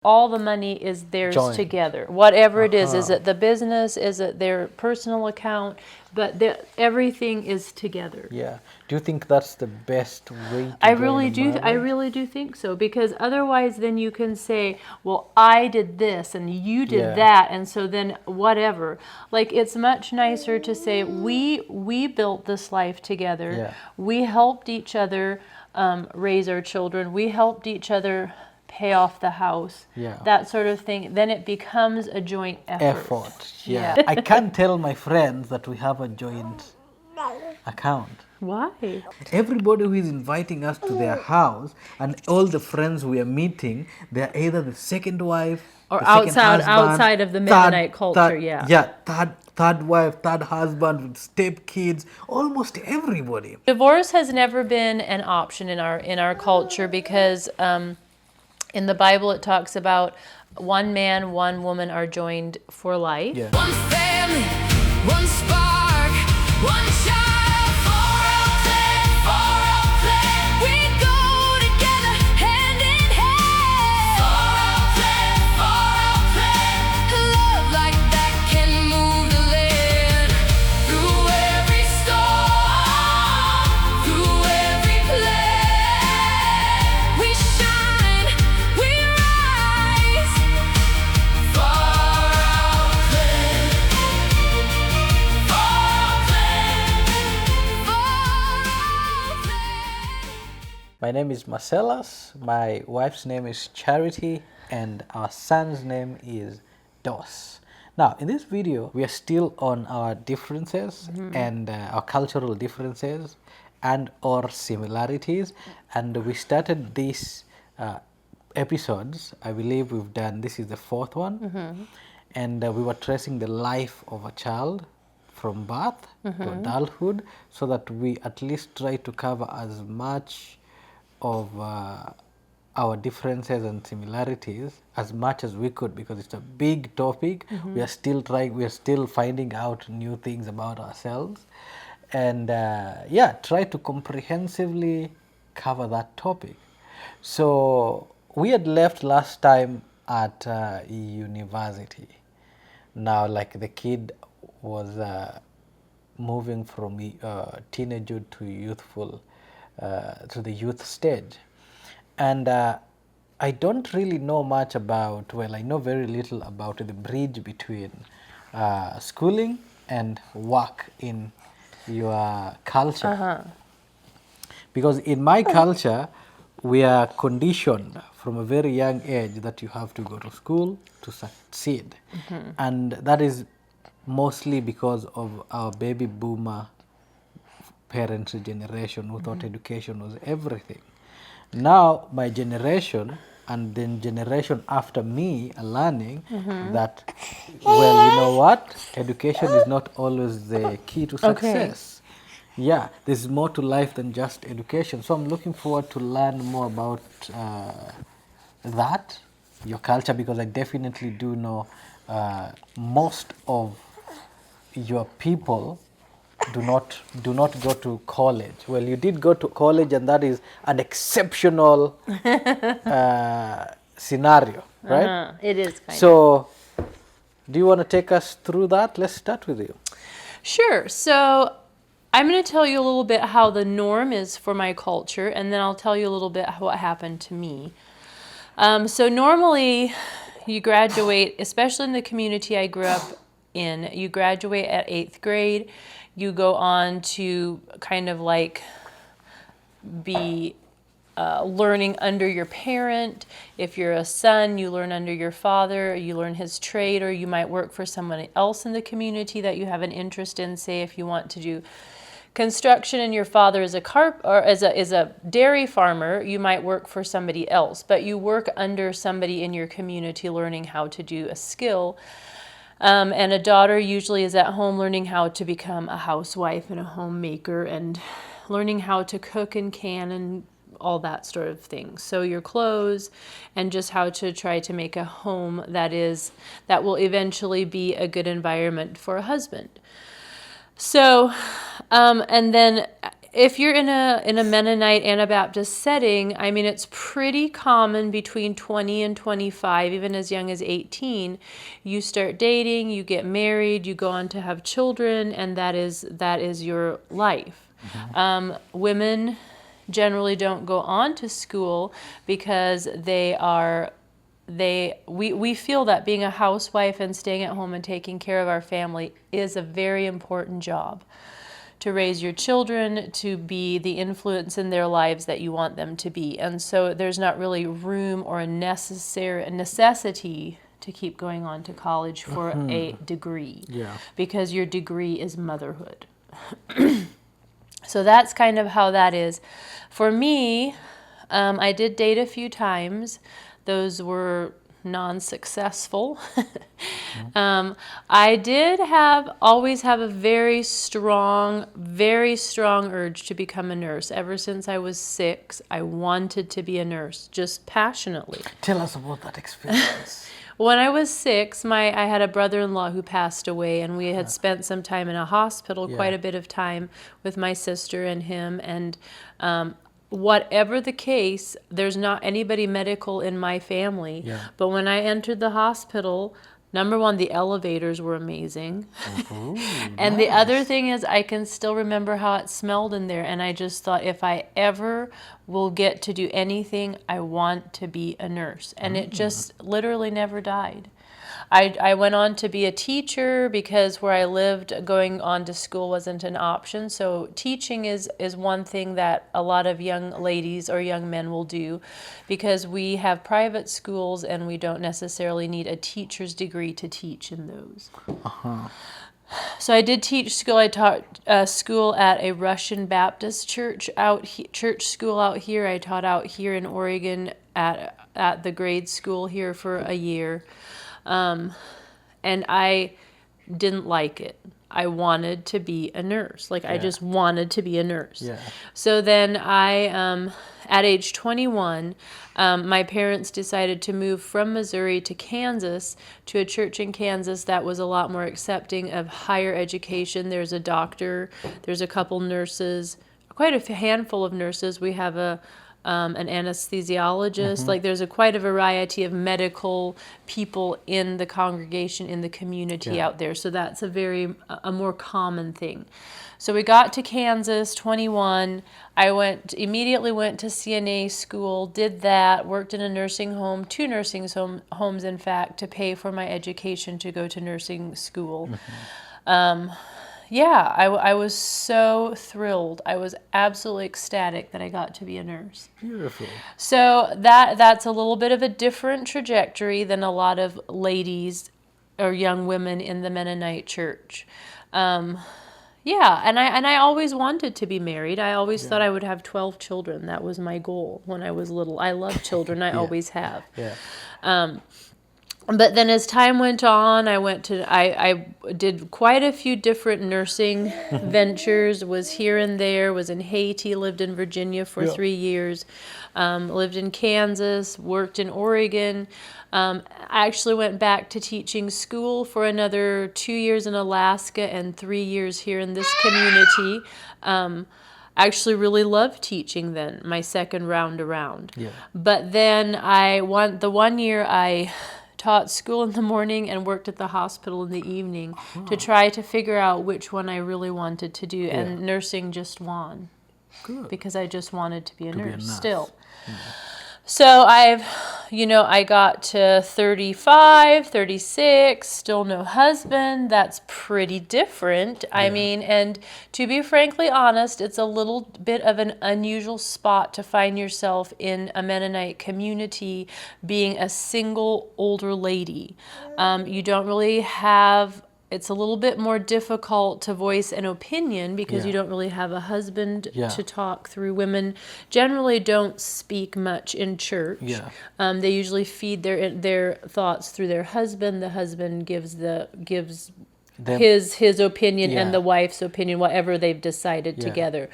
all the money is theirs Joint. together. Whatever it is it the business, is it their personal account, but everything is together. Yeah. Do you think that's the best way to I join really a do. I marriage? really do think so, because otherwise, then you can say, "Well, I did this and you did Yeah. that," and so then whatever. Like, it's much nicer to say, "We built this life together. Yeah. We helped each other raise our children. We helped each other pay off the house." Yeah. That sort of thing. Then it becomes a joint effort. Yeah. I can't tell my friends that we have a joint account. Why? Everybody who is inviting us to their house and all the friends we are meeting, they're either the second wife Or the second outside of the Mennonite culture, yeah. Yeah, third wife, third husband with step kids, almost everybody. Divorce has never been an option in our culture, because in the Bible it talks about one man, one woman are joined for life. Yeah. One family, one spark, one child, for all plan. We go together hand in hand. For all plan. Love like that can move the land. Through every storm, through every plan. We shine, we rise. For all plan. For all plan. For all plan. My name is Marcellus, my wife's name is Charity, and our son's name is Dos. Now, in this video, we are still on our differences and our cultural differences and or similarities, and we started these episodes. I believe we've done, this is the fourth one, and we were tracing the life of a child from birth to adulthood, so that we at least try to cover as much of our differences and similarities as much as we could, because it's a big topic. We are still finding out new things about ourselves, and yeah, try to comprehensively cover that topic. So we had left last time at university. Now, like, the kid was moving from teenagehood to youthful, to the youth stage, and I don't really know much about, well, I know very little about the bridge between schooling and work in your culture. Because in my culture, we are conditioned from a very young age that you have to go to school to succeed. And that is mostly because of our baby boomer parents' generation who thought education was everything. Now, my generation and then generation after me are learning that, well, you know what? Education is not always the key to success. Yeah, there's more to life than just education. So I'm looking forward to learn more about that, your culture, because I definitely do know most of your people do not go to college. Well, you did go to college, and that is an exceptional scenario, right? It is kind of. So, do you want to take us through that? Let's start with you. Sure. So I'm going to tell you a little bit how the norm is for my culture, and then I'll tell you a little bit what happened to me. So normally you graduate, especially in the community I grew up in, you graduate at 8th grade. You go on to kind of like be learning under your parent. If you're a son, you learn under your father, you learn his trade, or you might work for someone else in the community that you have an interest in. Say if you want to do construction and your father is is a dairy farmer, you might work for somebody else, but you work under somebody in your community learning how to do a skill. And a daughter usually is at home learning how to become a housewife and a homemaker and learning how to cook and can and all that sort of thing. Sew your clothes and just how to try to make a home that will eventually be a good environment for a husband. So, and then if you're in a Mennonite Anabaptist setting, I mean, it's pretty common between 20 and 25, even as young as 18, you start dating, you get married, you go on to have children, and that is your life. Women generally don't go on to school because we feel that being a housewife and staying at home and taking care of our family is a very important job. To raise your children, to be the influence in their lives that you want them to be. And so there's not really room or a necessity to keep going on to college for a degree. Yeah. Because your degree is motherhood. So that's kind of how that is. For me, I did date a few times. Those were non-successful. I did always have a very strong urge to become a nurse. Ever since I was 6, I wanted to be a nurse, just passionately. Tell us about that experience. When I was 6, I had a brother-in-law who passed away, and we had spent some time in a hospital, quite a bit of time with my sister and him, and whatever the case, there's not anybody medical in my family. Yeah. But when I entered the hospital, number one, the elevators were amazing. Ooh, And the other thing is, I can still remember how it smelled in there. And I just thought, if I ever will get to do anything, I want to be a nurse. And it just literally never died. I went on to be a teacher because where I lived, going on to school wasn't an option. So teaching is one thing that a lot of young ladies or young men will do, because we have private schools and we don't necessarily need a teacher's degree to teach in those. So I did teach school. I taught school at a Russian Baptist church church school out here. I taught out here in Oregon at the grade school here for a year. And I didn't like it. I wanted to be a nurse. I just wanted to be a nurse. Yeah. So then at age 21, my parents decided to move from Missouri to Kansas, to a church in Kansas that was a lot more accepting of higher education. There's a doctor, there's a couple nurses, quite a handful of nurses. We have an anesthesiologist. There's quite a variety of medical people in the congregation, in the community out there. So that's a more common thing. So we got to Kansas, 21. I immediately went to CNA school, did that, worked in a nursing home, 2 nursing homes, in fact, to pay for my education to go to nursing school. I was so thrilled. I was absolutely ecstatic that I got to be a nurse. Beautiful. So that's a little bit of a different trajectory than a lot of ladies or young women in the Mennonite church. And I always wanted to be married. I always thought I would have 12 children. That was my goal when I was little. I love children. I always have. Yeah. But then as time went on, I did quite a few different nursing ventures, was here and there, was in Haiti, lived in Virginia for 3 years, lived in Kansas, worked in Oregon. I actually went back to teaching school for another 2 years in Alaska and 3 years here in this community. I actually really loved teaching then, my second round around. Yeah. But then the 1 year I taught school in the morning and worked at the hospital in the evening to try to figure out which one I really wanted to do. And nursing just won. Good. Because I just wanted to be a nurse nurse. still. So I got to 35, 36, still no husband. That's pretty different. I mean, and to be frankly honest, it's a little bit of an unusual spot to find yourself in a Mennonite community being a single older lady. You don't really have... It's a little bit more difficult to voice an opinion because you don't really have a husband to talk through. Women generally don't speak much in church. Yeah. They usually feed their thoughts through their husband. The husband gives his opinion and the wife's opinion, whatever they've decided together.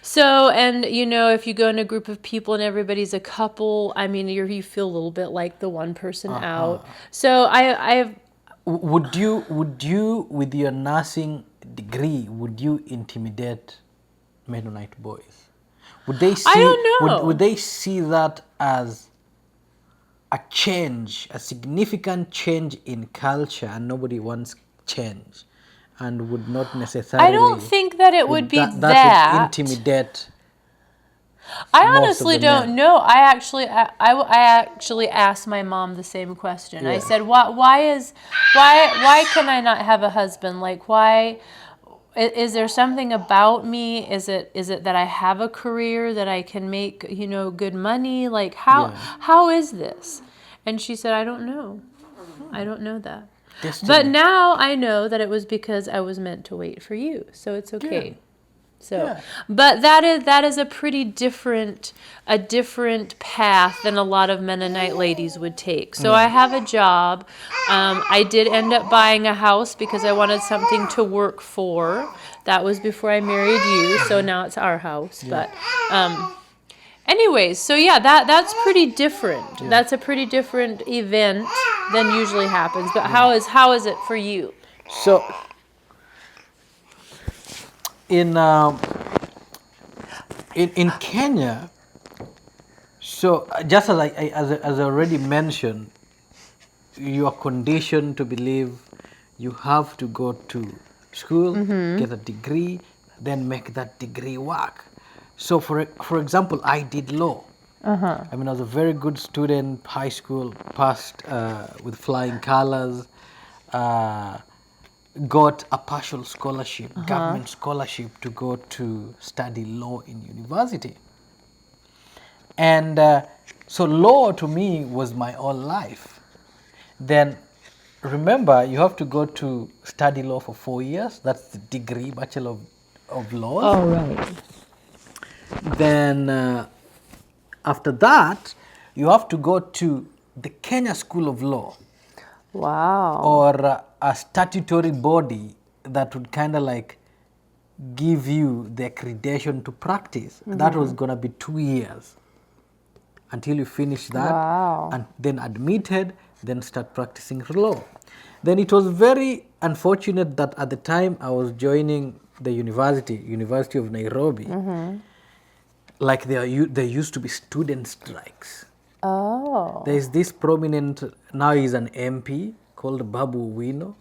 So, and if you go in a group of people and everybody's a couple, I mean, you feel a little bit like the one person out. So Would you, with your nursing degree, would you intimidate Mennonite boys? Would they see? I don't know. Would they see that as a change, a significant change in culture, and nobody wants change, and would not necessarily? I don't think that it would be that that. would intimidate. I most of honestly the don't men. know. I actually asked my mom the same question. I Yeah. said, why can I not have a husband? Like, why? Is there something about me? Is it that I have a career, that I can make, good money? Like, Yeah. how is this? And she said, I don't know. I don't know that. Destiny. But now I know that it was because I was meant to wait for you. So it's okay. So, Yeah. but that is a pretty different path than a lot of Mennonite ladies would take. So I have a job. I did end up buying a house because I wanted something to work for. That was before I married you. So now it's our house. But anyways, so yeah, that's pretty different. That's a pretty different event than usually happens. But how is it for you? So, in Kenya, so just as I already mentioned, you are conditioned to believe you have to go to school, get a degree, then make that degree work. So, for example, I did law. I mean, I was a very good student, high school, passed with flying colors. Got a partial scholarship, government scholarship, to go to study law in university. And so law to me was my whole life. Then remember, you have to go to study law for 4 years. That's the degree, Bachelor of Laws. Oh, right. Then after that, you have to go to the Kenya School of Law, Wow. or a statutory body that would kind of like give you the accreditation to practice. That was going to be 2 years until you finish that. Wow. And then admitted, then start practicing law. Then it was very unfortunate that at the time I was joining the University of Nairobi, like there used to be student strikes. Oh. There is this prominent, now he's an MP, called Babu Wino.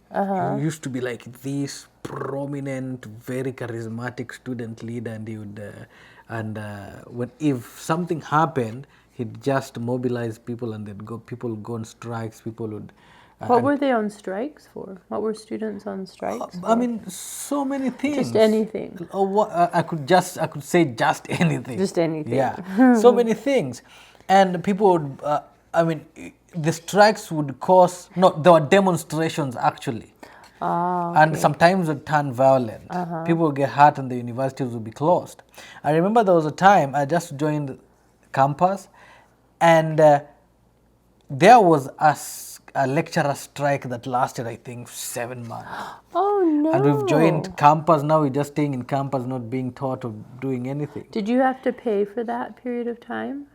He used to be like this prominent, very charismatic student leader, and he would, when if something happened, he'd just mobilize people, and people would go on strikes. People would. What were they on strikes for? What were students on strikes for? I mean, so many things. Just anything. I could say just anything. Just anything. Yeah, so many things, and people would. The strikes would cause. No, there were demonstrations actually, and sometimes would turn violent. People would get hurt, and the universities would be closed. I remember there was a time I just joined campus, and there was a lecturer strike that lasted, I think, 7 months. Oh, no. And we've joined campus. Now we're just staying in campus, not being taught or doing anything. Did you have to pay for that period of time?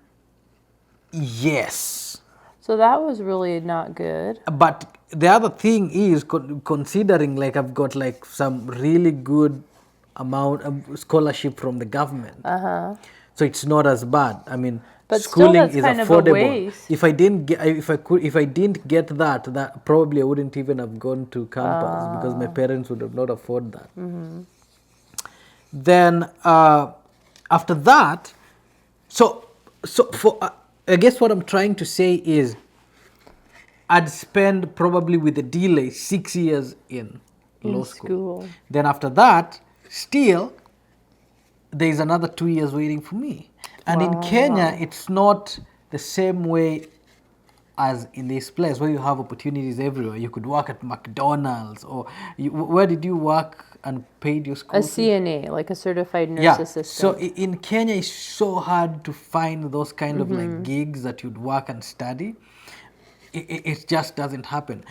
Yes. So that was really not good. But the other thing is, considering like I've got like some really good amount of scholarship from the government. So it's not as bad. I mean, But still, schooling that's is kind of a affordable. waste. If I didn't get that probably I wouldn't even have gone to campus because my parents would have not afford that. Then after that, so for I guess what I'm trying to say is, I'd spend probably with a delay 6 years in law school. Then after that, still there is another 2 years waiting for me. And in Kenya, it's not the same way as in this place where you have opportunities everywhere. You could work at McDonald's, or where did you work and paid your school A fee? CNA, like a certified nurse Yeah. assistant. So in Kenya, it's so hard to find those kind of like gigs that you'd work and study. It just doesn't happen.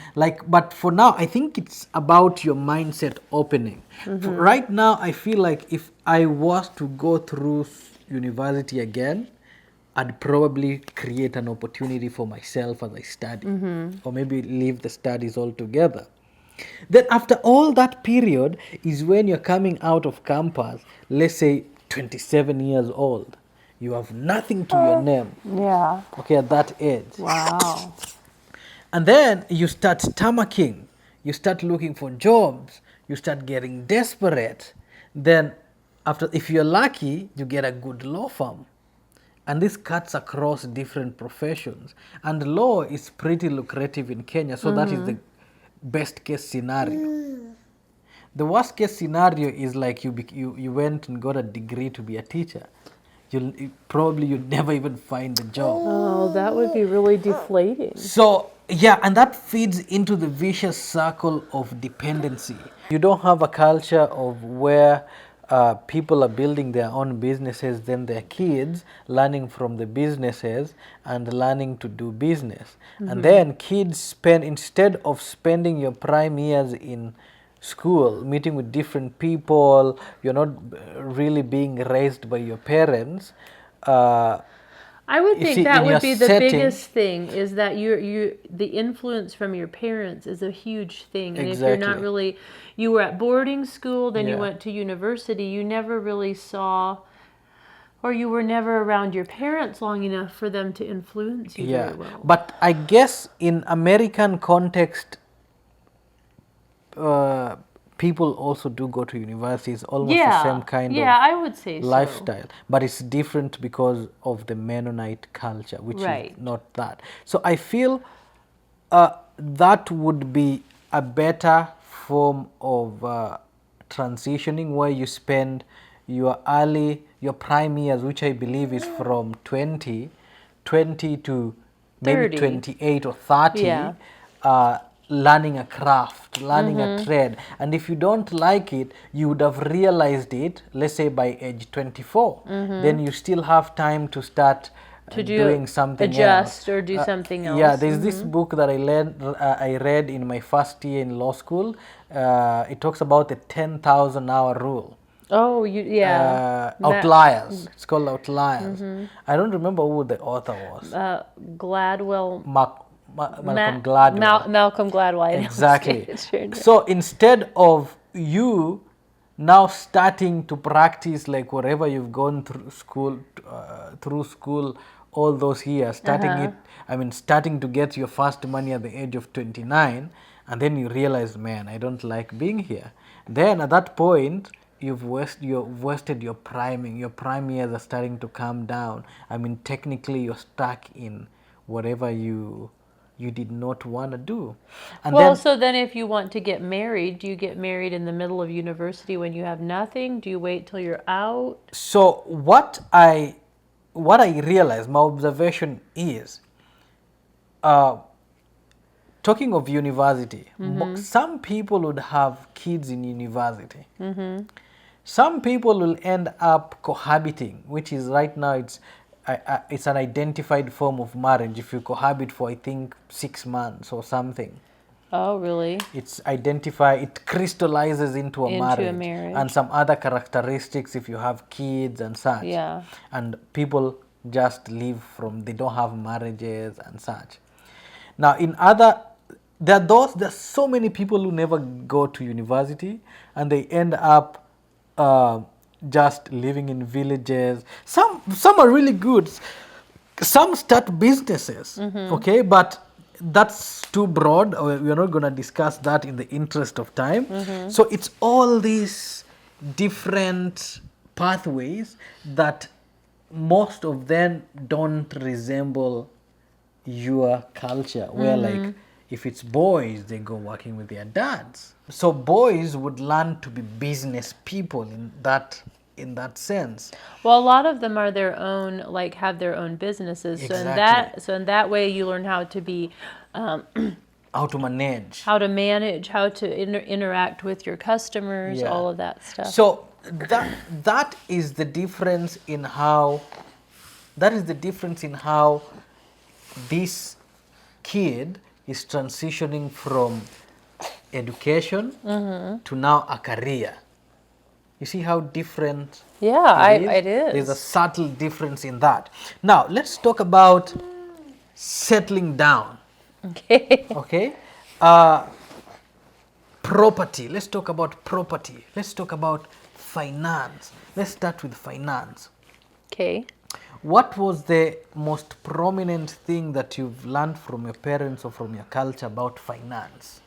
But for now, I think it's about your mindset opening. Right now, I feel like if I was to go through university again, I'd probably create an opportunity for myself as I study, or maybe leave the studies altogether. Then after all that period is when you're coming out of campus. Let's say 27 years old. You have nothing to your name, Yeah. okay, at that age. Wow. And then you start stomaching, you start looking for jobs, you start getting desperate. Then, after, if you're lucky, you get a good law firm. And this cuts across different professions. And law is pretty lucrative in Kenya, so that is the best case scenario. The worst case scenario is like you went and got a degree to be a teacher. Probably you'd never even find a job. Oh, that would be really deflating. So, yeah, and that feeds into the vicious circle of dependency. You don't have a culture of where people are building their own businesses, then their kids learning from the businesses and learning to do business. And then kids spend, instead of spending your prime years in school, meeting with different people, you're not really being raised by your parents. I would You think see, that in would your be the setting- biggest thing is that the influence from your parents is a huge thing. And if you're not Exactly. really, you were at boarding school, then you Yeah. went to university, you never really saw, or you were never around your parents long enough for them to influence you Yeah, very well. but I guess in American context, people also do go to universities, almost the same kind yeah, of I would say so. lifestyle, but it's different because of the Mennonite culture, which Right. is not that. So I feel that would be a better form of transitioning, where you spend your prime years, which I believe is from 20 to maybe 30. 28 or 30, Yeah. learning a craft, learning a trade. And if you don't like it, you would have realized it, let's say by age 24. Then you still have time to start To do- doing something adjust else. or do something Yeah, else. there's this book that I read in my first year in law school. It talks about the 10,000 hour rule. Oh, yeah. Outliers. It's called Outliers. I don't remember who the author was. Gladwell. Malcolm Gladwell. Malcolm Gladwell. I know. Exactly. Sure. So instead of you now starting to practice like whatever you've gone through school all those years, starting to get your first money at the age of 29, and then you realize, man, I don't like being here. Then at that point, you've wasted your priming. Your prime years are starting to come down. I mean, technically, you're stuck in whatever you did not want to do. And Well, then, so then if you want to get married, do you get married in the middle of university when you have nothing? Do you wait till you're out? so what I realized, my observation is, talking of university, some people would have kids in university. Some people will end up cohabiting, which is right now it's an identified form of marriage. If you cohabit for, I think, 6 months or something, Oh, really? it's identified, it crystallizes into a marriage, and some other characteristics if you have kids and such. Yeah. And people just live from, they don't have marriages and such. Now in other, there's so many people who never go to university and they end up just living in villages. Some are really good. Some start businesses, okay, but that's too broad. We're not going to discuss that in the interest of time. So it's all these different pathways that most of them don't resemble your culture, where like if it's boys, they go working with their dads. So boys would learn to be business people in that sense. Well, a lot of them are their own, like have their own businesses. Exactly. So in that way, you learn how to be, How to manage. how to manage, how to interact with your customers, Yeah. all of that stuff. So that is the difference in how this kid is transitioning from education to now a career. You see how different Yeah, it is? There's a subtle difference in that. Now let's talk about settling down. Okay. Okay, property. Let's talk about property. Let's talk about finance. Let's start with finance. Okay. What was the most prominent thing that you've learned from your parents or from your culture about finance?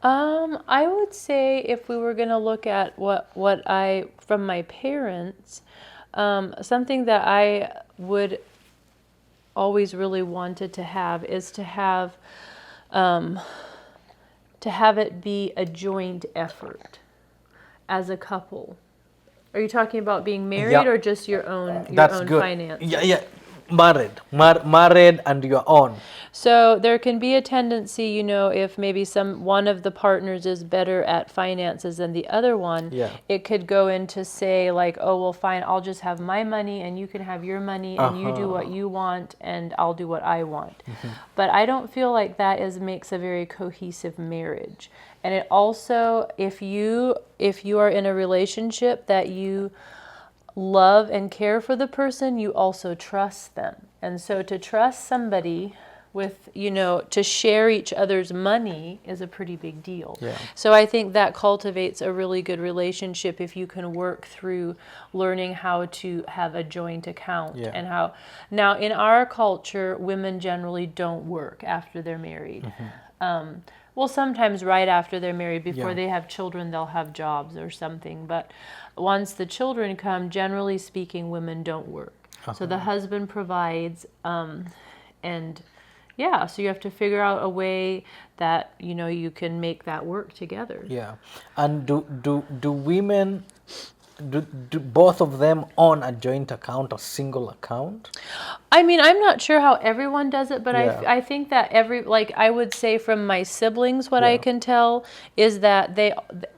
I would say if we were going to look at what I from my parents, something that I would always really wanted to have is to have it be a joint effort as a couple. Are you talking about being married Yeah. or just your own That's good. finance? Yeah. Married. Married and your own. So there can be a tendency, you know, if maybe one of the partners is better at finances than the other one, Yeah. it could go into say like, oh, well, fine, I'll just have my money and you can have your money and you do what you want and I'll do what I want. But I don't feel like that makes a very cohesive marriage. And it also, if you are in a relationship that you love and care for the person, you also trust them. And so to trust somebody with, you know, to share each other's money is a pretty big deal. Yeah. So I think that cultivates a really good relationship if you can work through learning how to have a joint account. Yeah. And how now in our culture, women generally don't work after they're married. Well, sometimes right after they're married, before Yeah. they have children, they'll have jobs or something. But once the children come, generally speaking, women don't work. So the husband provides, and yeah, so you have to figure out a way that, you know, you can make that work together. Yeah. And do women, do both of them own a joint account, a single account? I mean, I'm not sure how everyone does it, but Yeah. I think that I would say from my siblings, what I Yeah. can tell is that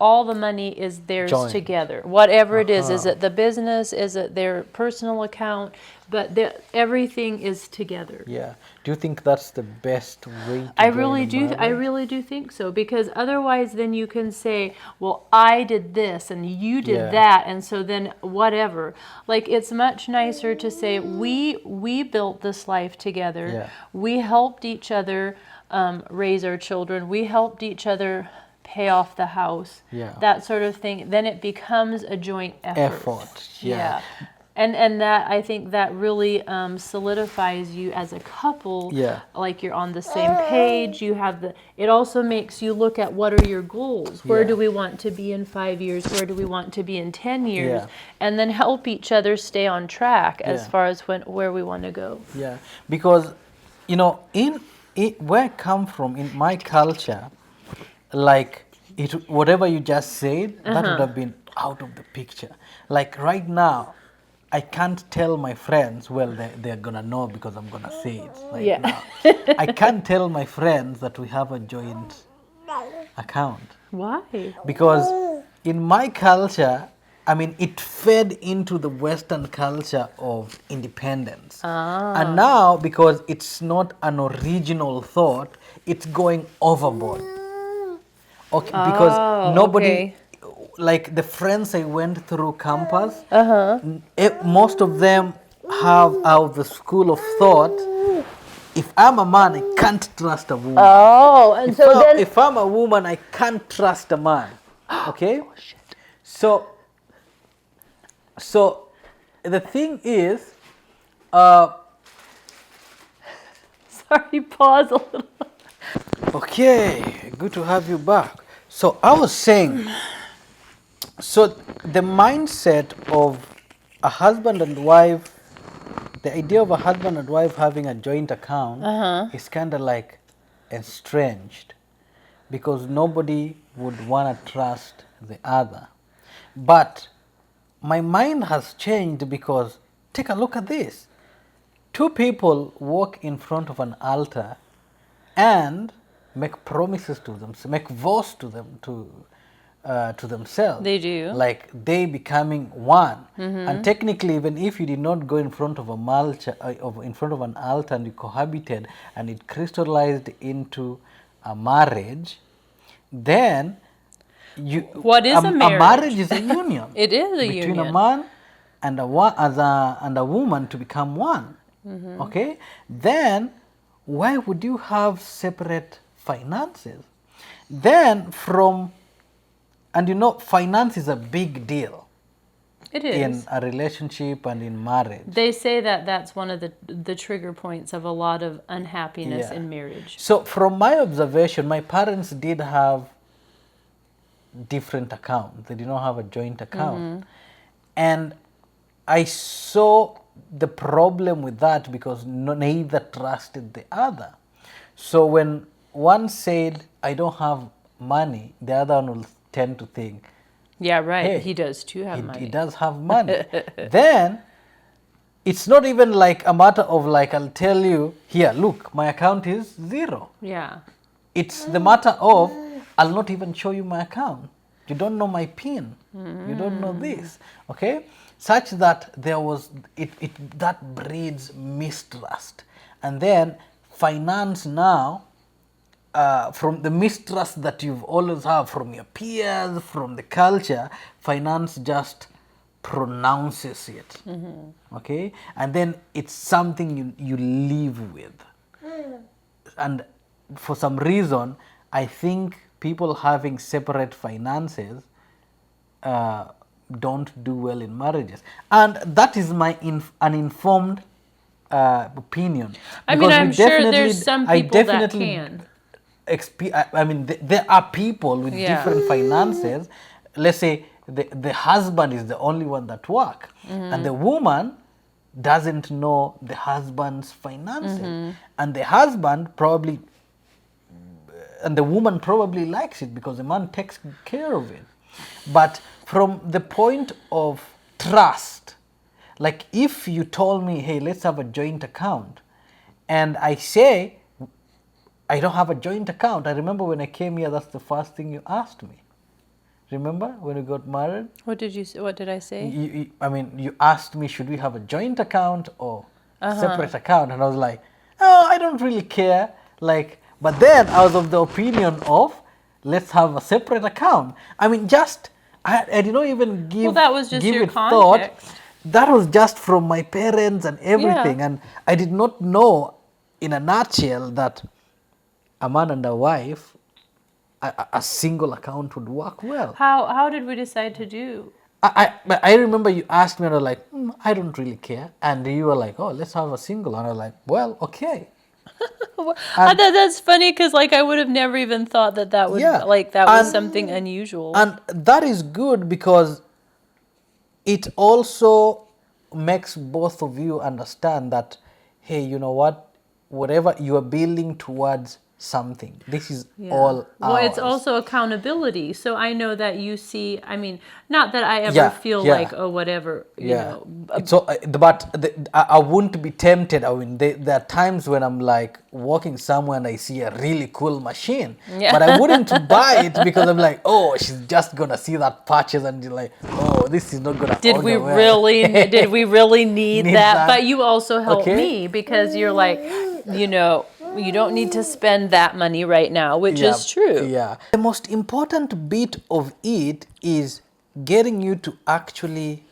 all the money is theirs Joint. together. Whatever it is it the business, is it their personal account, but everything is together. Yeah. Do you think that's the best way to I go really in a do. I marriage? really do think so, because otherwise, then you can say, "Well, I did this and you did Yeah. that," and so then whatever. Like it's much nicer to say, "We built this life together. Yeah. We helped each other raise our children. We helped each other pay off the house. Yeah. That sort of thing." Then it becomes a joint effort. Yeah. And that, I think that really solidifies you as a couple. Yeah. Like you're on the same page. You have it also makes you look at what are your goals? Where Yeah. do we want to be in 5 years? Where do we want to be in 10 years? Yeah. And then help each other stay on track as Yeah. far as where we want to go. Yeah, because you know, in where I come from, in my culture, like whatever you just said, that would have been out of the picture. Like right now, I can't tell my friends. Well, they're gonna know because I'm gonna say it. Like Yeah. now, I can't tell my friends that we have a joint account. Why? Because in my culture, I mean, it fed into the Western culture of independence. And now, because it's not an original thought, it's going overboard. Okay, because nobody, okay. like the friends I went through campus, most of them have out the school of thought, if I'm a man, I can't trust a woman. Oh, and If I'm a woman, I can't trust a man. Okay? So the thing is, sorry, pause a little. okay, good to have you back. So I was saying, so the mindset of a husband and wife, the idea of a husband and wife having a joint account is kind of like estranged, because nobody would want to trust the other. But my mind has changed, because take a look at this. Two people walk in front of an altar and make promises to them, make vows to them, to themselves. They do. Like they becoming one. And technically, even if you did not go in front of in front of an altar and you cohabited and it crystallized into a marriage, then What is a marriage? A marriage is a union. It is a between union. a man and a woman to become one. Okay, then why would you have separate finances? Then from And you know, finance is a big deal It in is. a relationship and in marriage. They say that that's one of the trigger points of a lot of unhappiness Yeah. in marriage. So from my observation, my parents did have different accounts. They did not have a joint account. And I saw the problem with that because neither trusted the other. So when one said, I don't have money, the other one will tend to think, Yeah, right. Hey, he does too have he money. does have money. Then it's not even like a matter of like, I'll tell you, here, look, my account is 0. Yeah. It's the matter of, I'll not even show you my account. You don't know my PIN. You don't know this. Okay? Such that there was, that breeds mistrust. And then finance now, from the mistrust that you've always had from your peers, from the culture, finance just pronounces it. Okay? And then it's something you live with. And for some reason, I think people having separate finances don't do well in marriages. And that is my uninformed opinion. I mean, Because I'm we sure definitely- there's some I people that definitely can. I mean, there are people with Yeah. different finances. Let's say the husband is the only one that work, and the woman doesn't know the husband's finances, and the husband probably, and the woman probably likes it because the man takes care of it. But from the point of trust, like if you told me, hey, let's have a joint account, and I say, I don't have a joint account. I remember when I came here, that's the first thing you asked me. Remember when we got married? What did I say? You asked me, should we have a joint account or separate account? And I was like, oh, I don't really care. Like, but then I was of the opinion of, let's have a separate account. I mean, I did not even give, Well, that was just give your it thought. context. That was just from my parents and everything. Yeah. And I did not know, in a nutshell, that a man and a wife, a single account would work well. How did we decide to do? I remember you asked me and I was like, I don't really care. And you were like, oh, let's have a single. And I was like, well, okay. That's funny because like I would have never even thought that would Yeah. like that was And- something unusual. And that is good because it also makes both of you understand that, hey, you know what? Whatever you are building towards something, this is Yeah. all Well, it's ours. also accountability. So I know that you see. I mean, not that I ever Yeah, feel yeah. like, oh, whatever. You know. So, I wouldn't be tempted. I mean, there are times when I'm like walking somewhere and I see a really cool machine, Yeah. but I wouldn't buy it because I'm like, oh, she's just gonna see that purchase and you're like, oh, this is not gonna. Did we really need Need that? that. But you also help Okay. me because you're like, you know, you don't need to spend that money right now, which is true. Yeah. The most important bit of it is getting you to actually.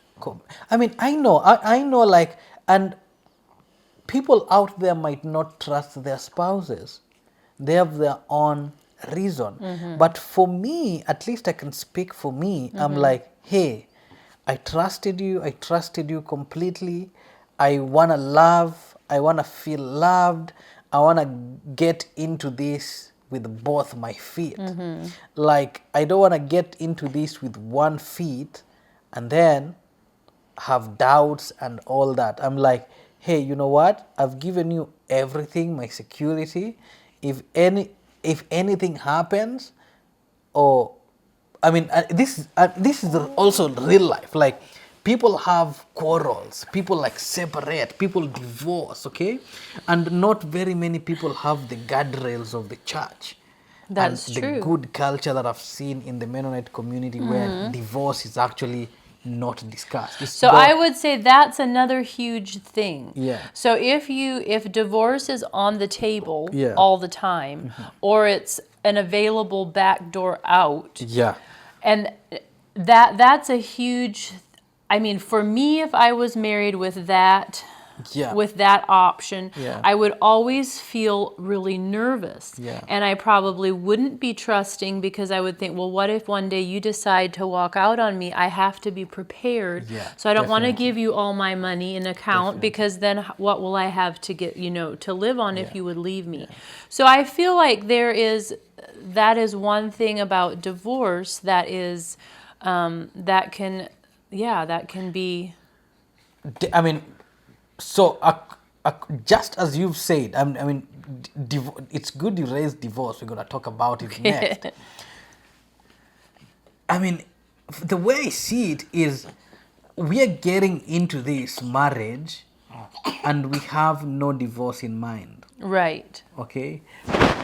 I mean, I know, like, and people out there might not trust their spouses. They have their own reason. But for me, at least I can speak for me. I'm like, hey, I trusted you completely. I want to love, I want to feel loved. I want to get into this with both my feet. Like, I don't want to get into this with one feet and then have doubts and all that. I'm like, hey, you know what? I've given you everything, my security. If anything happens, or I mean, this is also real life. Like, people have quarrels, people like separate, people divorce, okay? And not very many people have the guardrails of the church. That's and true. the good culture that I've seen in the Mennonite community where divorce is actually not discussed. It's So not- I would say that's another huge thing. Yeah. So if divorce is on the table Yeah. all the time, or it's an available back door out, Yeah. and that's a huge. I mean, for me, if I was married with that Yeah. with that option, Yeah. I would always feel really nervous. Yeah. And I probably wouldn't be trusting because I would think, well, what if one day you decide to walk out on me? I have to be prepared. Yeah, So I don't want to definitely. give you all my money in account because then what will I have to get, to live on if Yeah. you would leave me? So I feel like that is one thing about divorce that is, that can be. I mean, so just as you've said, I mean, it's good you raised divorce. We're gonna talk about it next. I mean, the way I see it is, we are getting into this marriage, and we have no divorce in mind. Right. Okay,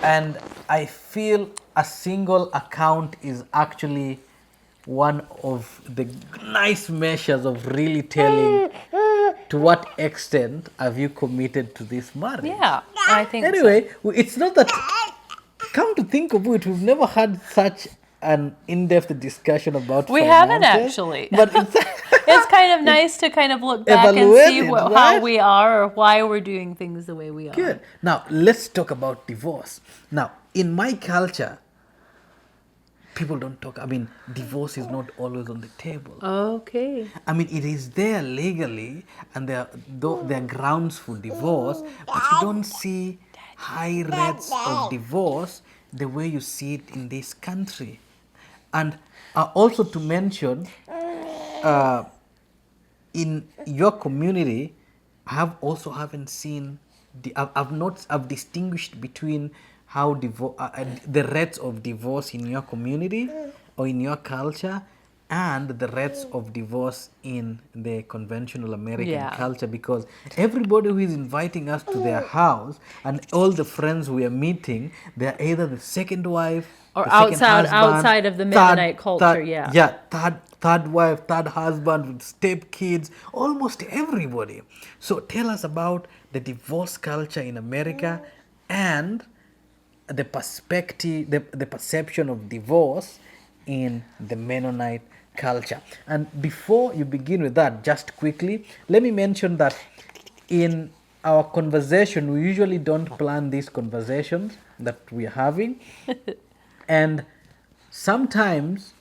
and I feel a single account is actually one of the nice measures of really telling to what extent have you committed to this marriage. Yeah, I think so. Anyway, it's not that, come to think of it, we've never had such an in-depth discussion about We haven't finances, actually. but it's It's kind of nice to kind of look back and Evaluate see it, how right? we are or why we're doing things the way we are. good. Now let's talk about divorce. Now, in my culture, people don't talk. I mean, divorce is not always on the table. Okay. I mean, it is there legally, and there are grounds for divorce, but you don't see high rates of divorce the way you see it in this country. And also to mention, in your community, haven't seen I've distinguished between how the rates of divorce in your community or in your culture and the rates of divorce in the conventional American Yeah. culture, because everybody who is inviting us to their house and all the friends we are meeting, they're either the second wife Or the second outside of the Mennonite culture, yeah. Yeah, third wife, third husband with step kids, almost everybody. So tell us about the divorce culture in America and the perspective, the perception of divorce in the Mennonite culture. And before you begin with that, just quickly, let me mention that in our conversation, we usually don't plan these conversations that we are having. And sometimes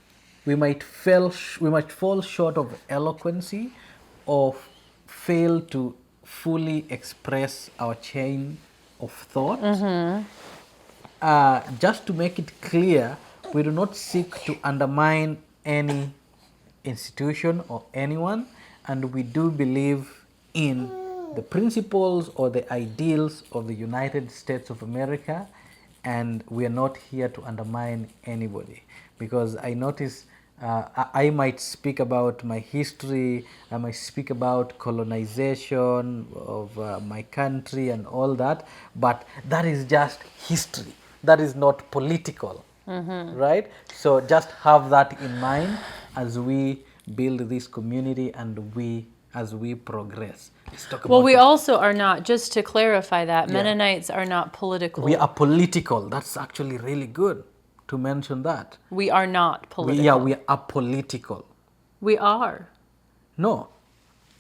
we might fall short of eloquency or fail to fully express our chain of thought. Just to make it clear, we do not seek to undermine any institution or anyone, and we do believe in the principles or the ideals of the United States of America, and we are not here to undermine anybody, because I notice I might speak about my history, I might speak about colonization of my country and all that, but that is just history. That is not political, right? So just have that in mind as we build this community and as we progress. Let's talk Well, about we it. also are not, just to clarify that, Mennonites are not political. We are political. That's actually really good to mention that. We are not political. We are apolitical. We are. No.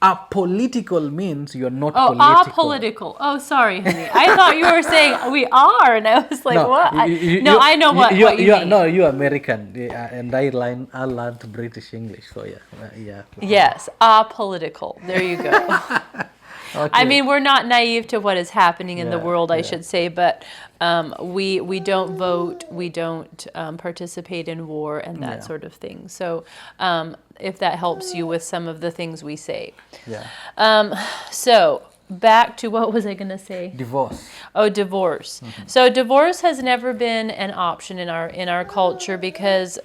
Apolitical means you're not Oh, political. apolitical. Oh, sorry, honey. I thought you were saying we are, and I was like, what? I know what you mean. No, you're American, and I learned British English, so yeah. Yes, apolitical. There you go. Okay. I mean, we're not naive to what is happening in the Yeah, world, I yeah. should say, but we don't vote, we don't participate in war and that Yeah. sort of thing. So if that helps you with some of the things we say. Yeah. So back to what was I going to say? Divorce. Oh, divorce. So divorce has never been an option in our culture because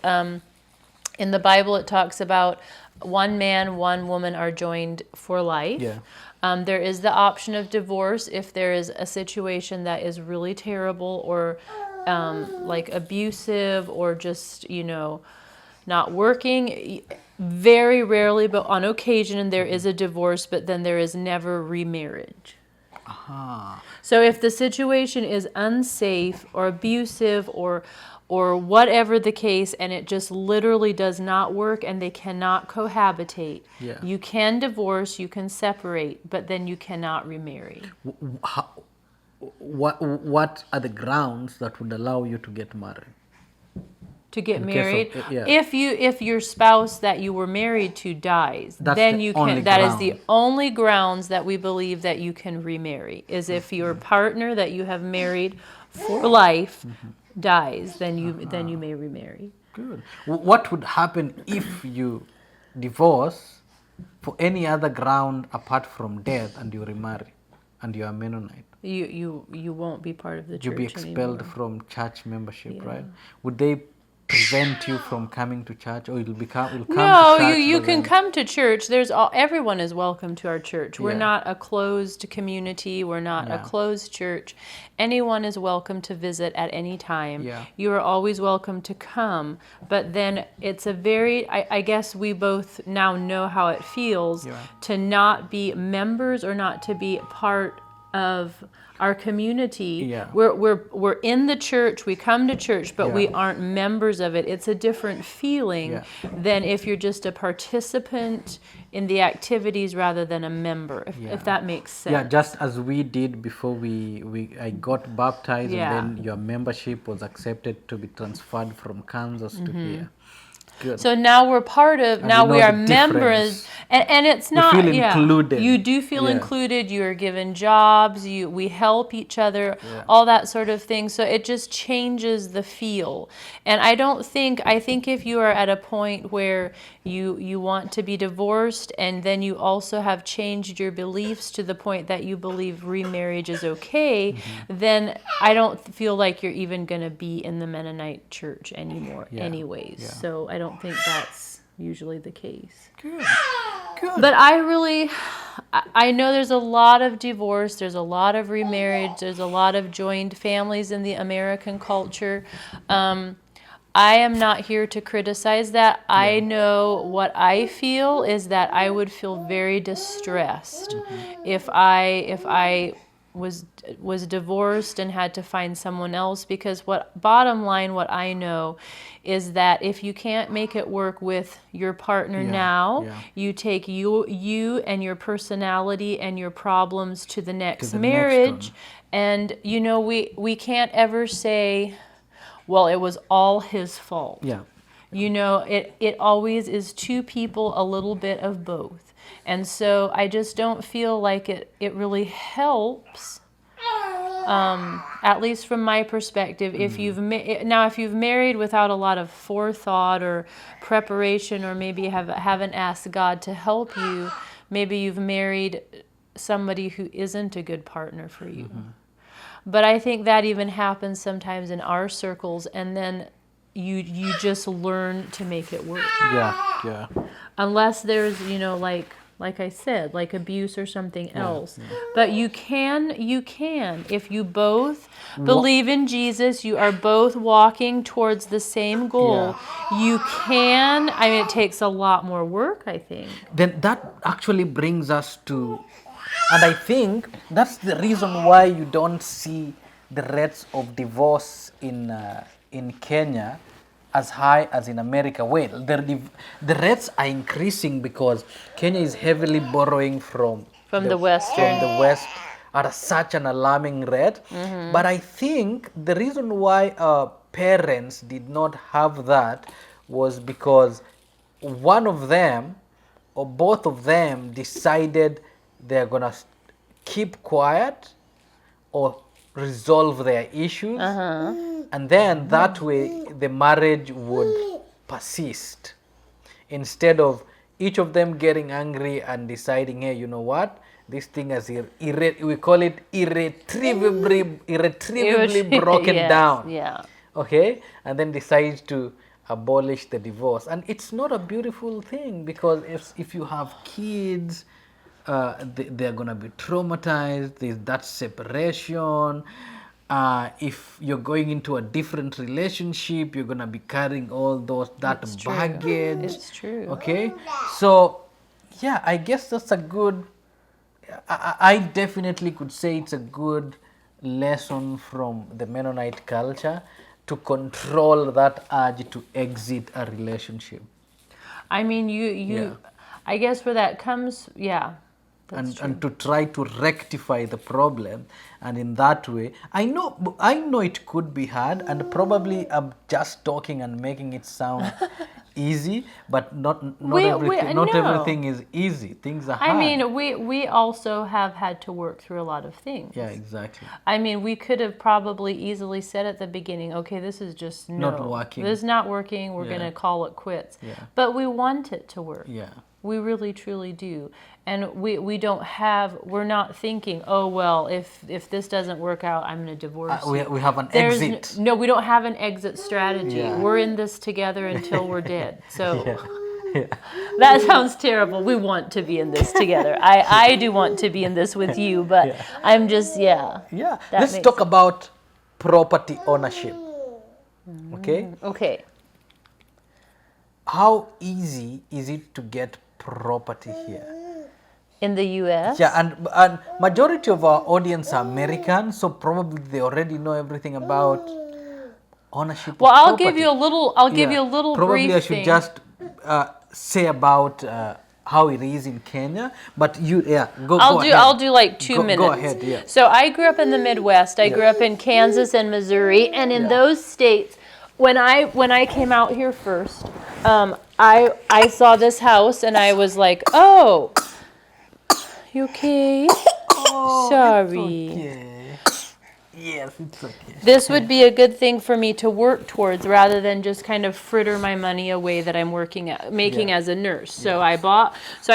in the Bible it talks about one man, one woman are joined for life. Yeah. There is the option of divorce if there is a situation that is really terrible or like abusive or just, not working. Very rarely, but on occasion, there is a divorce, but then there is never remarriage. Ah, So if the situation is unsafe or abusive or whatever the case, and it just literally does not work and they cannot cohabitate, Yeah. you can divorce, you can separate, but then you cannot remarry. what are the grounds that would allow you to get married? To get In case of- married, yeah. if your spouse that you were married to dies, That's then the you only can. That is the ground. only grounds that we believe that you can remarry. Is if your partner that you have married for life dies, then you may remarry. Good. What would happen if you divorce for any other ground apart from death and you remarry and you are Mennonite? You won't be part of the You'll church be expelled anymore. from church membership, right? Would they prevent you from coming to church, or you'll come No, to church? you but can then- come to church. Everyone is welcome to our church. We're Yeah. not a closed community. We're not a Yeah. closed church. Anyone is welcome to visit at any time. Yeah. You are always welcome to come. But then it's a very, I guess we both now know how it feels Yeah. to not be members or not to be part of our community. Yeah. We're in the church, we come to church, but we Yeah. aren't members of it. It's a different feeling Yeah. than if you're just a participant in the activities rather than a member, Yeah. if that makes sense. Yeah, just as we did before I got baptized, Yeah. and then your membership was accepted to be transferred from Kansas to here. Good. So now we're part of, And now we we know are the members, difference. and it's We not, feel yeah, included. you do feel Yeah. included, you are given jobs, we help each other, Yeah. all that sort of thing. So it just changes the feel. And I think if you are at a point where you want to be divorced and then you also have changed your beliefs to the point that you believe remarriage is okay, Mm-hmm. then I don't feel like you're even going to be in the Mennonite church anymore Yeah. anyways. Yeah. So I don't think that's usually the case. Good. Good. But I know there's a lot of divorce, there's a lot of remarriage, there's a lot of joined families in the American culture. I am not here to criticize that. I know what I feel is that I would feel very distressed if I was divorced and had to find someone else, because bottom line what I know is that if you can't make it work with your partner Yeah, now, yeah. you take you and your personality and your problems to the next the next marriage. one. And we can't ever say, well, it was all his fault. Yeah. You know, it always is two people, a little bit of both. And so I just don't feel like it really helps, at least from my perspective. If you've if you've married without a lot of forethought or preparation, or maybe haven't asked God to help you, maybe you've married somebody who isn't a good partner for you. But I think that even happens sometimes in our circles, and then you just learn to make it work. Yeah. Yeah. Unless there's, like I said, like abuse or something else. But you can, if you both believe in Jesus, you are both walking towards the same goal. You can, it takes a lot more work, I think. Then that actually brings us to, and I think that's the reason why you don't see the rates of divorce in Kenya as high as in America. Well, the rates are increasing because Kenya is heavily borrowing from the Western. from the West at such an alarming rate. But I think the reason why parents did not have that was because one of them or both of them decided they're gonna keep quiet or resolve their issues, and then that way the marriage would persist, instead of each of them getting angry and deciding, hey, you know what, this thing is we call it irretrievably broken Yes, down. Yeah. Okay, and then decides to abolish the divorce. And it's not a beautiful thing, because if you have kids, they're gonna be traumatized. There's that separation. If you're going into a different relationship, you're gonna be carrying all that It's true. baggage. It's true. Okay, so yeah, I guess that's a good I definitely could say it's a good lesson from the Mennonite culture to control that urge to exit a relationship. I mean, Yeah. I guess where that comes, yeah. And to try to rectify the problem, and in that way I know it could be hard, and probably I'm just talking and making it sound easy, but not everything no. everything is easy. Things are hard. I mean, we also have had to work through a lot of things. Yeah, exactly. I mean, we could have probably easily said at the beginning, okay, this is just Not working. This is not working. We're Yeah. going to call it quits. Yeah. But we want it to work. Yeah. We really truly do. And we're not thinking, oh, well, if this doesn't work out, I'm going to divorce you. We have an There's exit. No, we don't have an exit strategy. Yeah. We're in this together until we're dead. So Yeah. that sounds terrible. We want to be in this together. I do want to be in this with you, but Yeah. I'm just, yeah. Yeah. That Let's makes talk about property ownership. Okay? Okay. How easy is it to get property here? In the U.S.? Yeah, and majority of our audience are American, so probably they already know everything about ownership. Well, of I'll give property. you a little. I'll give Yeah. you a little Probably brief I should thing. just say about how it is in Kenya, but you, go ahead. I'll do like 2 Go minutes. ahead, yeah. So I grew up in the Midwest. I Yeah. grew up in Kansas and Missouri, and in Yeah. those states, when I came out here first, I saw this house and I was like, oh, you okay? Sorry. Okay. Yes, it's okay. This would be a good thing for me to work towards rather than just kind of fritter my money away that I'm making Yeah. as a nurse. So I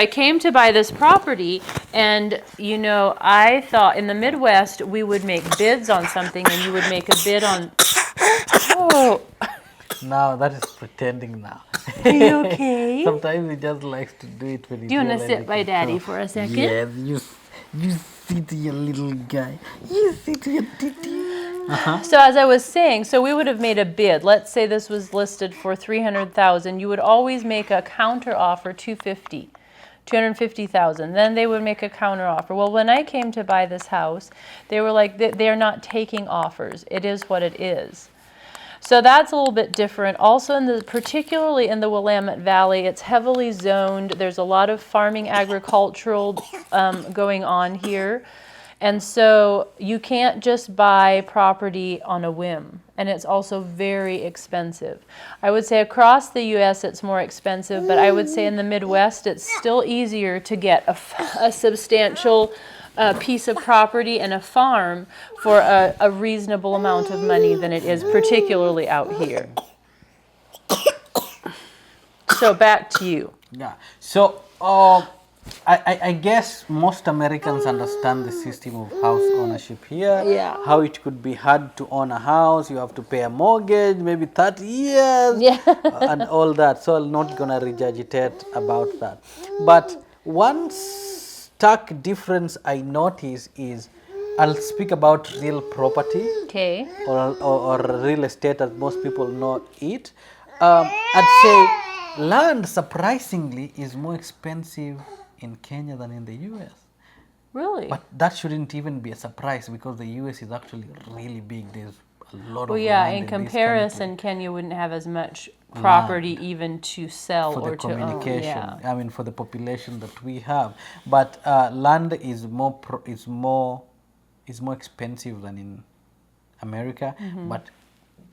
came to buy this property, and I thought in the Midwest we would make bids on something and you would make a bid on. Oh, Now that is pretending now. are you okay? Sometimes he just likes to do it when he Do you want to realizes sit by he Daddy can't. for a second? Yes, you sit, you little guy. You sit, you titty. So as I was saying, so we would have made a bid. Let's say this was listed for 300,000. You would always make a counter offer 250,000. Then they would make a counter offer. Well, when I came to buy this house, they were like, they're not taking offers. It is what it is. So that's a little bit different. Also, particularly in the Willamette Valley, it's heavily zoned. There's a lot of farming, agricultural going on here. And so you can't just buy property on a whim. And it's also very expensive. I would say across the U.S. it's more expensive, but I would say in the Midwest it's still easier to get a substantial piece of property and a farm for a reasonable amount of money than it is particularly out here. So back to you. Yeah. So I guess most Americans understand the system of house ownership here. Yeah. How it could be hard to own a house. You have to pay a mortgage, maybe 30 years. Yeah. And all that. So I'm not gonna regurgitate about that. But one stark difference I notice is, I'll speak about real property. Okay. or real estate as most people know it. I'd say land surprisingly is more expensive in Kenya than in the US. Really? But that shouldn't even be a surprise because the US is actually really big. There's a lot Well, of yeah, land in this comparison, Kenya wouldn't have as much property even to sell country or for the to own. communication. Yeah. I mean, for the population that we have. But land is more expensive than in America. Mm-hmm. But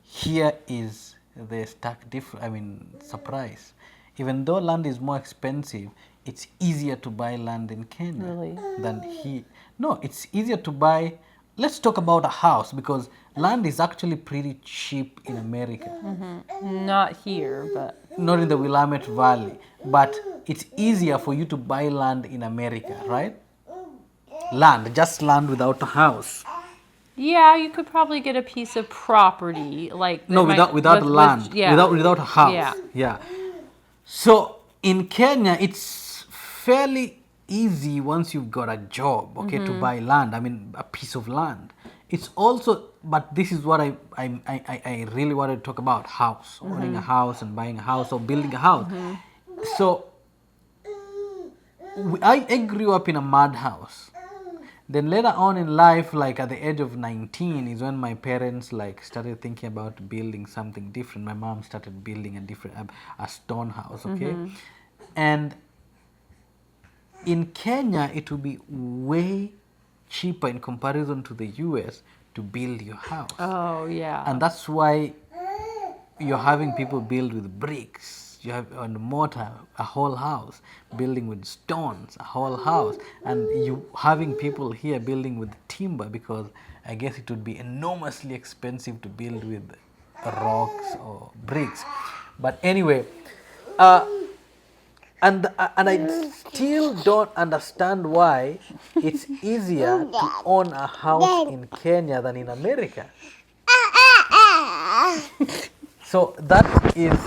here is the stark surprise. Even though land is more expensive, it's easier to buy land in Kenya Really? than here. No, it's easier to buy. Let's talk about a house, because land is actually pretty cheap in America. Not here, but Not in the Willamette Valley, but it's easier for you to buy land in America, right? Just land without a house. yeah, you could probably get a piece of property like No, that without with- land, yeah. without a house. Yeah. Yeah. So in Kenya, it's fairly easy once you've got a job, okay, to buy land. I mean, a piece of land. It's also, but this is what I really wanted to talk about: house, owning a house and buying a house or building a house. So I grew up in a mud house. Then later on in life, like at the age of 19, is when my parents like started thinking about building something different. My mom started building a stone house, okay? And in Kenya, it will be way cheaper in comparison to the US to build your house. Oh, yeah. And that's why you're having people build with bricks. You have on mortar a whole house, building with stones a whole house, and you having people here building with timber, because I guess it would be enormously expensive to build with rocks or bricks. But anyway, and I still don't understand why it's easier to own a house in Kenya than in America. So that is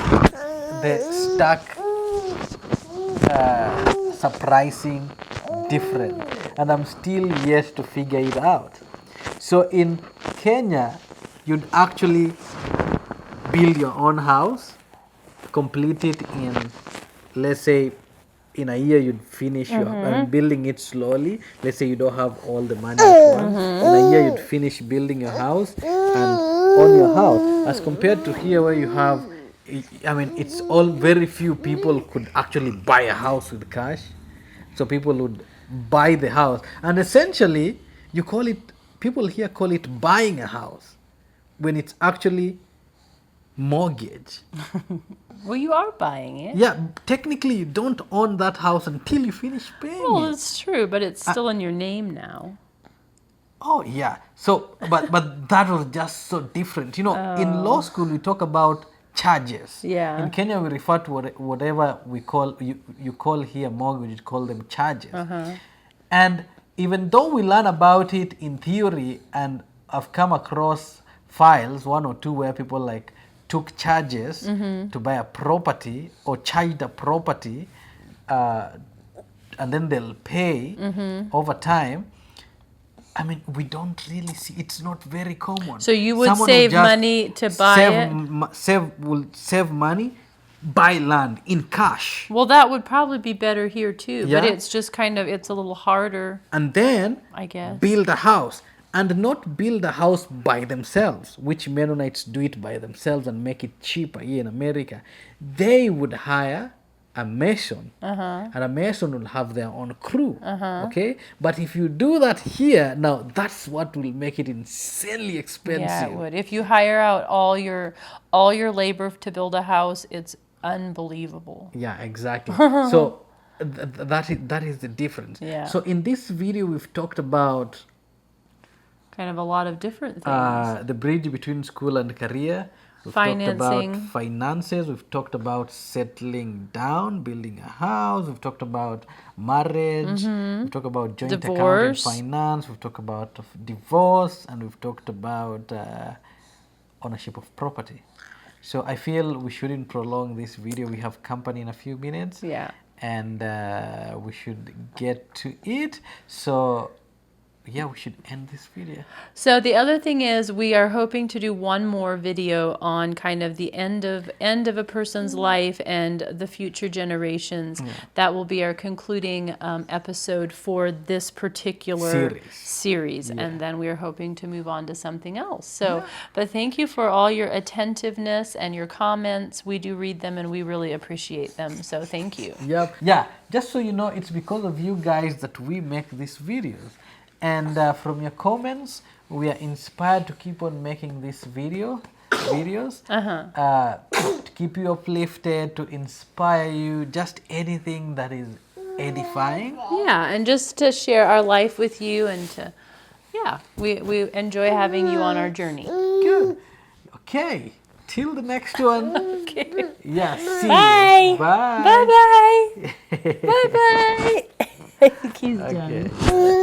the stark, surprising difference, and I'm still yet to figure it out. So in Kenya, you'd actually build your own house, complete it in, let's say, in a year you'd finish your building it slowly. Let's say you don't have all the money at once. In a year you'd finish building your house and own your house. As compared to here where you have, I mean, it's all very few people could actually buy a house with cash. So people would buy the house, and essentially you call it, people here call it buying a house, when it's actually mortgage. Well, you are buying it. Yeah, technically you don't own that house until you finish paying Well, it. it's true, but it's still in your name now. Oh yeah. So, but that was just so different. You know, in law school we talk about charges. Yeah. In Kenya we refer to whatever we call, you call here mortgage, you call them charges. And even though we learn about it in theory, and I've come across files, one or two, where people like took charges to buy a property or charged a property, and then they'll pay over time. I mean, we don't really see, it's not very common. So you would Someone save just money to buy it? Will save money, buy land in cash. Well, that would probably be better here too, but Yeah. it's just kind of, it's a little harder, And then I guess. build a house. And not build a house by themselves, which Mennonites do it by themselves and make it cheaper here in America. They would hire a mason, and a mason will have their own crew. Okay, but if you do that here, now that's what will make it insanely expensive. Yeah, it would. If you hire out all your labor to build a house, it's unbelievable. Yeah, exactly. So that is the difference. Yeah. So in this video, we've talked about Kind of a lot of different things. the bridge between school and career. We've talked about Financing. finances. We've talked about settling down, building a house. We've talked about marriage. We've talked about joint account and Divorce. finance. We've talked about divorce, and we've talked about ownership of property. So I feel we shouldn't prolong this video. We have company in a few minutes. Yeah. And we should get to it. So yeah, we should end this video. So the other thing is, we are hoping to do one more video on kind of the end of a person's life and the future generations. That will be our concluding episode for this particular series. And then we are hoping to move on to something else. So, but thank you for all your attentiveness and your comments. We do read them and we really appreciate them. So thank you. Yep. Yeah, just so you know, it's because of you guys that we make these videos. And from your comments, we are inspired to keep on making these videos, to keep you uplifted, to inspire you, just anything that is edifying. Yeah, and just to share our life with you, and to, yeah, we enjoy having you on our journey. Good. Okay, till the next one. Okay. Yeah, see Bye. you. Bye. Bye-bye. Bye-bye. He's done. Okay.